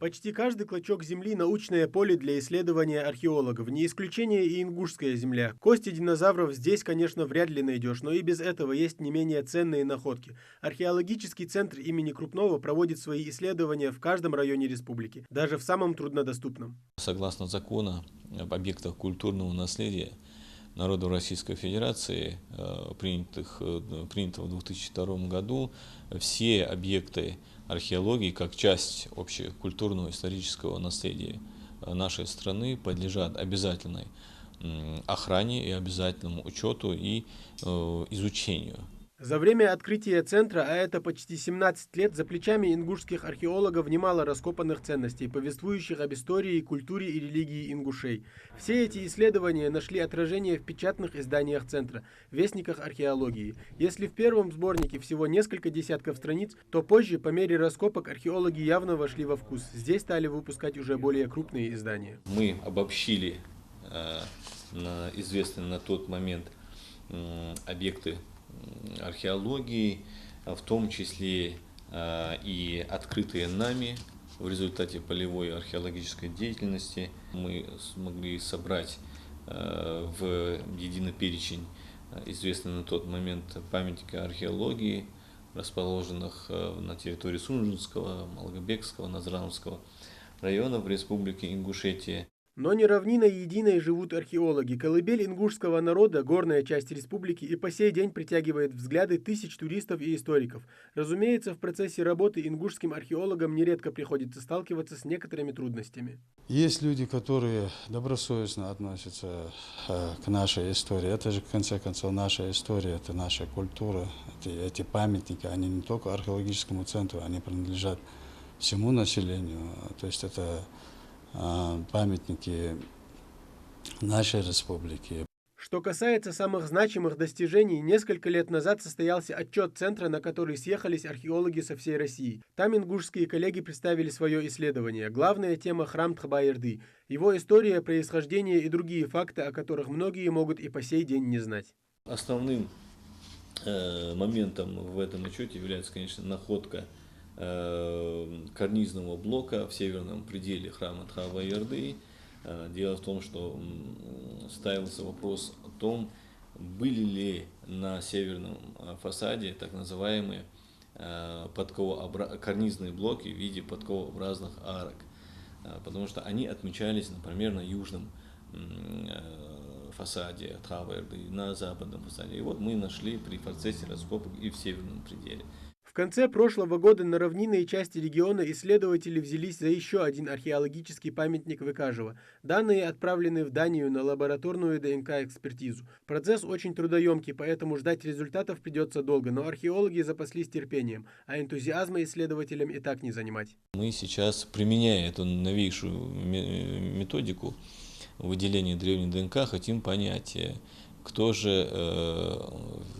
Почти каждый клочок земли – научное поле для исследования археологов, не исключение и ингушская земля. Кости динозавров здесь, конечно, вряд ли найдешь, но и без этого есть не менее ценные находки. Археологический центр имени Крупного проводит свои исследования в каждом районе республики, даже в самом труднодоступном. Согласно закону об объектах культурного наследия народу Российской Федерации, принятого в 2002 году, все объекты археологии, как часть общекультурного исторического наследия нашей страны, подлежат обязательной охране и обязательному учету и изучению. За время открытия центра, а это почти 17 лет, за плечами ингушских археологов немало раскопанных ценностей, повествующих об истории, культуре и религии ингушей. Все эти исследования нашли отражение в печатных изданиях центра, вестниках археологии. Если в первом сборнике всего несколько десятков страниц, то позже, по мере раскопок, археологи явно вошли во вкус. Здесь стали выпускать уже более крупные издания. Мы обобщили известные на тот момент объекты археологии, в том числе и открытые нами в результате полевой археологической деятельности. Мы смогли собрать в единый перечень известный на тот момент памятники археологии, расположенных на территории Сунжинского, Малгобекского, Назрановского районов Республики Ингушетия. Но не равнина единой живут археологи. Колыбель ингушского народа, горная часть республики, и по сей день притягивает взгляды тысяч туристов и историков. Разумеется, в процессе работы ингушским археологам нередко приходится сталкиваться с некоторыми трудностями. Есть люди, которые добросовестно относятся к нашей истории. Это же, в конце концов, наша история, это наша культура. Эти памятники, они не только археологическому центру, они принадлежат всему населению. То есть это памятники нашей республики. Что касается самых значимых достижений, несколько лет назад состоялся отчет центра, на который съехались археологи со всей России. Там ингушские коллеги представили свое исследование. Главная тема — храм Тхабаерды, его история, происхождение и другие факты, о которых многие могут и по сей день не знать. Основным моментом в этом отчете является, конечно, находка карнизного блока в северном пределе храма Тхабаерды. Дело в том, что ставился вопрос о том, были ли на северном фасаде так называемые карнизные блоки в виде подковообразных арок, потому что они отмечались, например, на южном фасаде Тхабаерды, на западном фасаде. И вот мы нашли при процессе раскопок и в северном пределе. В конце прошлого года на равнинной части региона исследователи взялись за еще один археологический памятник Выкажева. Данные отправлены в Данию на лабораторную ДНК-экспертизу. Процесс очень трудоемкий, поэтому ждать результатов придется долго, но археологи запаслись терпением, а энтузиазма исследователям и так не занимать. Мы сейчас, применяя эту новейшую методику выделения древней ДНК, хотим понять, кто же,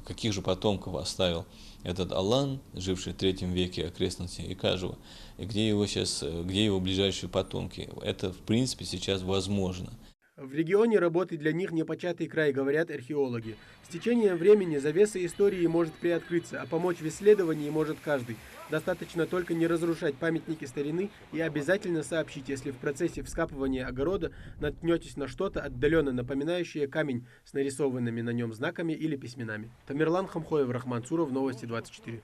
каких же потомков оставил этот Алан, живший в III веке окрестности Икажева, и где его ближайшие потомки. Это, в принципе, сейчас возможно. В регионе работы для них непочатый край, говорят археологи. С течением времени завеса истории может приоткрыться, а помочь в исследовании может каждый. Достаточно только не разрушать памятники старины и обязательно сообщить, если в процессе вскапывания огорода наткнетесь на что-то отдаленно напоминающее камень с нарисованными на нем знаками или письменами. Тамерлан Хамхоев, Рахман Цуров, Новости 24.